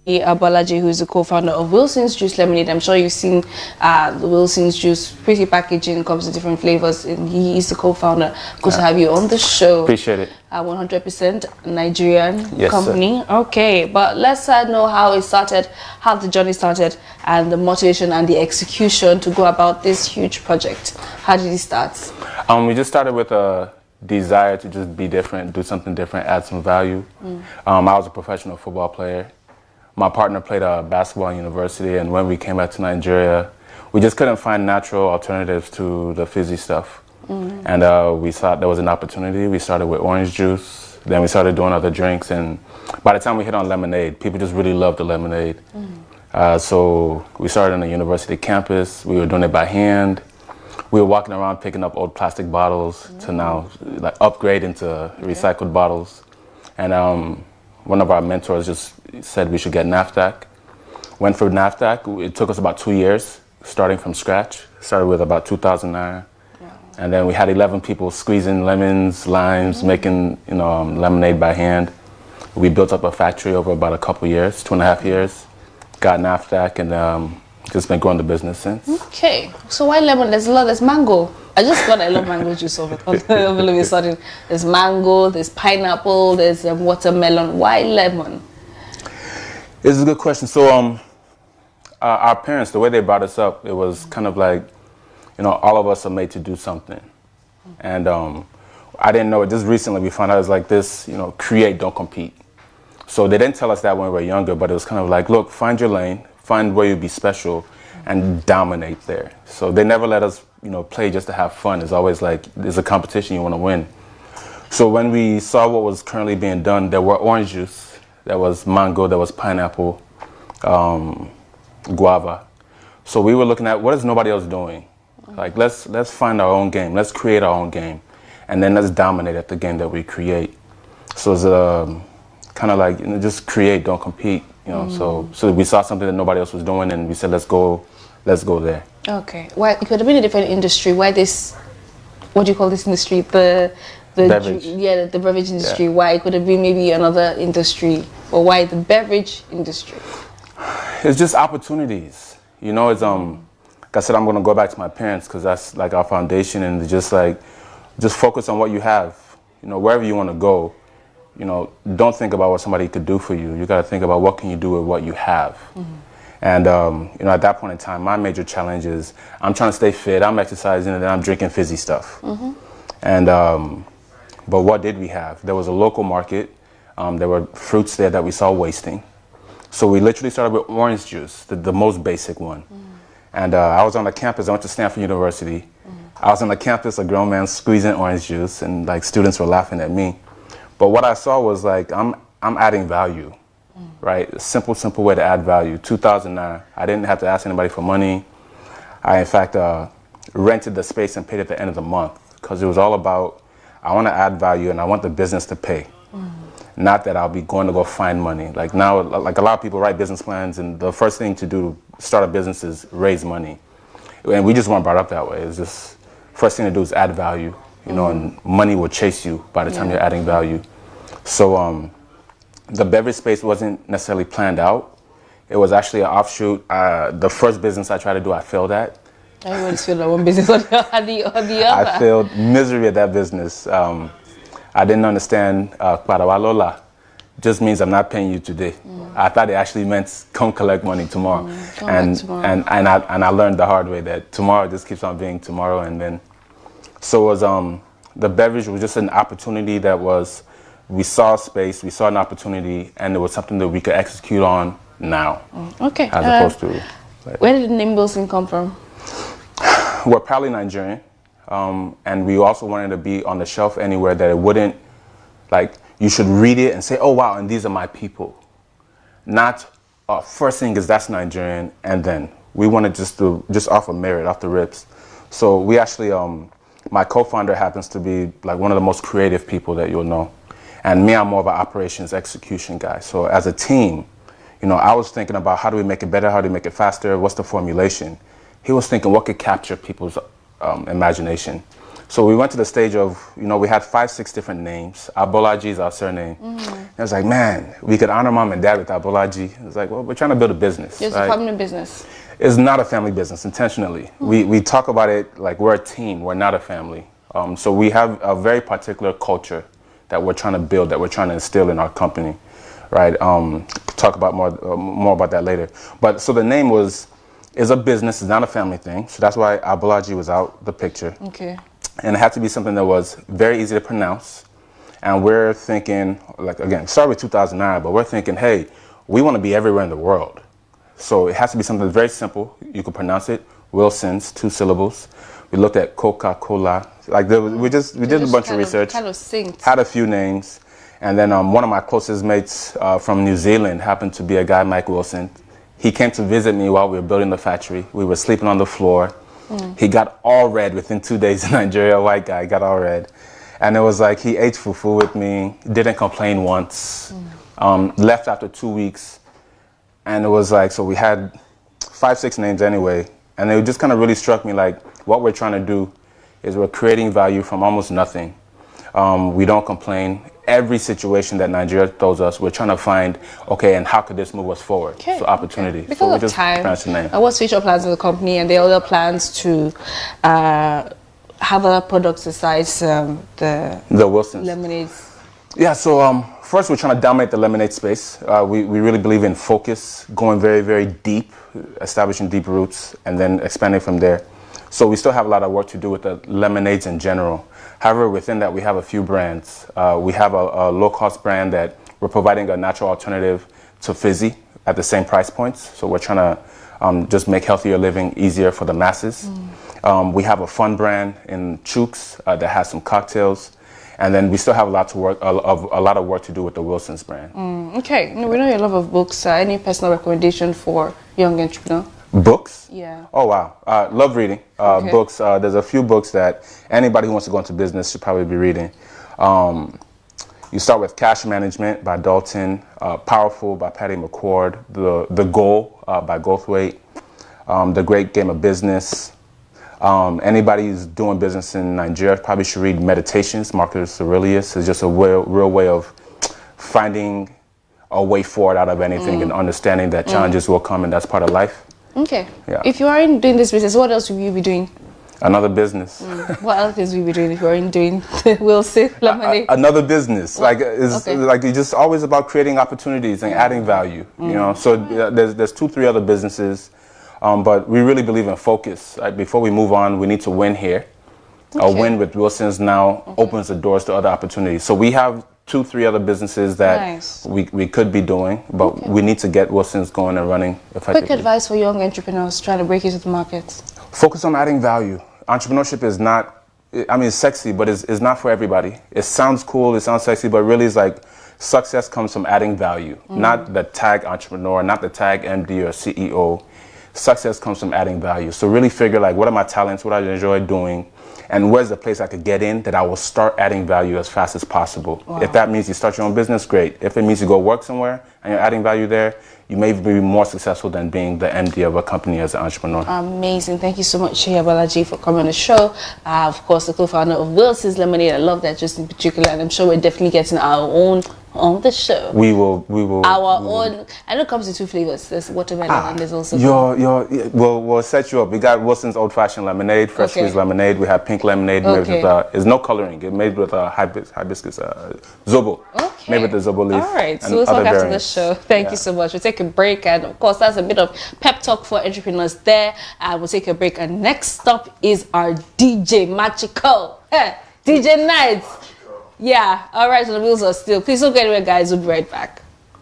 Abalaji, who's the co-founder of Wilson's Juice Lemonade. I'm sure you've seen the Wilson's Juice pretty packaging, comes in different flavors, and he is the co-founder. Good to have you on the show. Appreciate it. 100% Nigerian company. Sir. Okay, but let's know how it started, how the journey started, and the motivation and the execution to go about this huge project. How did it start? We just started with a desire to just be different, do something different, add some value. I was a professional football player. My partner played basketball in university, and when we came back to Nigeria, we just couldn't find natural alternatives to the fizzy stuff. And we thought there was an opportunity. We started with orange juice, then we started doing other drinks, and by the time we hit on lemonade, people just really loved the lemonade. So we started on the university campus. We were doing it by hand. We were walking around picking up old plastic bottles to now like upgrade into recycled bottles. And one of our mentors just said we should get NAFTAC. Went for NAFTAC. It took us about 2 years, starting from scratch. Started with about 2009. And then we had 11 people squeezing lemons, limes, making lemonade by hand. We built up a factory over about a couple years, 2.5 years. Got NAFTAC, and just been growing the business since. Okay, so why lemon? There's mango. I just thought I love mango juice all of a sudden. There's mango, there's pineapple, there's watermelon. Why lemon? It's a good question. So our parents, the way they brought us up, it was kind of like, all of us are made to do something. And I didn't know it. Just recently we found out it's like this, create, don't compete. So they didn't tell us that when we were younger, but it was kind of like, look, find your lane, find where you be special, and dominate there. So they never let us, play just to have fun. It's always like, there's a competition, you want to win. So when we saw what was currently being done, there were orange juice, there was mango, there was pineapple, guava. So we were looking at, what is nobody else doing? Like, let's find our own game. Let's create our own game. And then let's dominate at the game that we create. So it's kind of like, just create, don't compete. So we saw something that nobody else was doing, and we said, let's go there. Okay. Why? It could have been a different industry. Why this? What do you call this industry? The beverage. The beverage industry. Yeah. Why? It could have been maybe another industry, or why the beverage industry? It's just opportunities. It's like I said, I'm gonna go back to my parents because that's like our foundation, and just focus on what you have. Wherever you want to go. Don't think about what somebody could do for you. You got to think about what can you do with what you have. And, at that point in time, my major challenge is I'm trying to stay fit, I'm exercising, and then I'm drinking fizzy stuff. And, but what did we have? There was a local market. There were fruits there that we saw wasting. So we literally started with orange juice, the most basic one. And I was on the campus, I went to Stanford University. I was on the campus, a grown man squeezing orange juice, and like students were laughing at me. But what I saw was like, I'm adding value, right? A simple way to add value. 2009, I didn't have to ask anybody for money. I, in fact, rented the space and paid at the end of the month because it was all about, I want to add value and I want the business to pay. Not that I'll be going to go find money. Like now, like a lot of people write business plans, and the first thing to do to start a business is raise money. And we just weren't brought up that way. It's just, first thing to do is add value, and money will chase you by the time you're adding value. So the beverage space wasn't necessarily planned out. It was actually an offshoot. The first business I tried to do, I failed at. Everyone's failed at one business or the other. I failed miserably at that business. I didn't understand Parawalola. Just means I'm not paying you today. I thought it actually meant come collect money tomorrow. And I learned the hard way that tomorrow just keeps on being tomorrow. And then, so it was, the beverage was just an opportunity that was, we saw space, we saw an opportunity, and it was something that we could execute on now. Okay. As opposed to. Where did the name Wilson come from? We're probably Nigerian. And we also wanted to be on the shelf anywhere that it wouldn't, like, you should read it and say, oh, wow, and these are my people. Not, first thing is that's Nigerian, and then we wanted just off of merit, off the rips. So we actually, my co-founder happens to be like one of the most creative people that you'll know. And me, I'm more of an operations execution guy. So as a team, I was thinking about how do we make it better, how do we make it faster, what's the formulation? He was thinking what could capture people's imagination. So we went to the stage of, we had 5, 6 different names. Abolaji is our surname. And I was like, man, we could honor mom and dad with Abolaji. It was like, well, we're trying to build a business. It's right? a family business. It's not a family business, intentionally. We talk about it like we're a team. We're not a family. So we have a very particular culture that we're trying to build, that we're trying to instill in our company, right? Talk about more about that later. But so the name is a business. It's not a family thing. So that's why Abolaji was out the picture. Okay. And it had to be something that was very easy to pronounce. And we're thinking, like, again, start with 2009, but we're thinking, hey, we want to be everywhere in the world. So it has to be something very simple. You can pronounce it. Wilson's, 2 syllables. We looked at Coca-Cola. Like, we did a bunch of research. Kind of synced. Had a few names. And then one of my closest mates from New Zealand happened to be a guy, Mike Wilson. He came to visit me while we were building the factory. We were sleeping on the floor. He got all red within 2 days in Nigeria, a white guy, got all red. And it was like he ate fufu with me, didn't complain once, left after 2 weeks. And it was like, so we had 5, 6 names anyway. And it just kind of really struck me like what we're trying to do is we're creating value from almost nothing. We don't complain. Every situation that Nigeria throws us, we're trying to find, okay, and how could this move us forward? Okay, so opportunity. Okay. Because so we of just time, the name. what's future plans of the company, and the other plans to have other products besides the Wilsons lemonades? Yeah, so first we're trying to dominate the lemonade space. We really believe in focus, going very, very deep, establishing deep roots, and then expanding from there. So we still have a lot of work to do with the lemonades in general. However, within that, we have a few brands. We have a low-cost brand that we're providing a natural alternative to fizzy at the same price points. So we're trying to just make healthier living easier for the masses. We have a fun brand in Chooks that has some cocktails. And then we still have a lot of work to do with the Wilson's brand. Okay, we know you love of books. Any personal recommendation for young entrepreneur? Books? Yeah. Oh, wow. Love reading. Okay. Books. There's a few books that anybody who wants to go into business should probably be reading. You start with Cash Management by Dalton, Powerful by Patty McCord, The Goal by Goldthwait, The Great Game of Business. Anybody who's doing business in Nigeria probably should read Meditations, Marcus Aurelius. It's just a real way of finding a way forward out of anything and understanding that challenges will come, and that's part of life. Okay. Yeah. If you aren't doing this business, what else will you be doing? Another business. What other things will you be doing if you aren't doing Wilson lemonade? Another business. What? Like it's just always about creating opportunities and adding value. You know. So there's 2, 3 other businesses, but we really believe in focus. Right? Before we move on, we need to win here. A win with Wilson's now opens the doors to other opportunities. So we have 2, 3 other businesses that we could be doing, but we need to get Wilson's going and running effectively. Quick advice for young entrepreneurs trying to break into the market. Focus on adding value. Entrepreneurship is not, I mean, it's sexy, but it's not for everybody. It sounds cool, it sounds sexy, but really it's like success comes from adding value, not the tag entrepreneur, not the tag MD or CEO. Success comes from adding value. So really figure like, what are my talents, what I enjoy doing, and where's the place I could get in that I will start adding value as fast as possible. Wow. If that means you start your own business, great. If it means you go work somewhere and you're adding value there, you may be more successful than being the MD of a company as an entrepreneur. Amazing. Thank you so much, Sheyi Abolaji, for coming on the show. Of course, the co-founder of Wilson's Lemonade. I love that just in particular, and I'm sure we're definitely getting our own on the show. We will. Our own. I know it comes in 2 flavors. There's watermelon and there's also. We'll set you up. We got Wilson's old-fashioned lemonade, fresh squeezed lemonade. We have pink lemonade made with. There's no coloring. It's made with hibiscus zobo. Okay. Made with the zobo leaf. All right. So we'll talk after the show. Thank you so much. We'll take a break, and of course, that's a bit of pep talk for entrepreneurs there. We'll take a break, and next stop is our DJ Machiko. DJ Nights. Yeah. All right. So the wheels are still. Please don't go anywhere, guys. We'll be right back.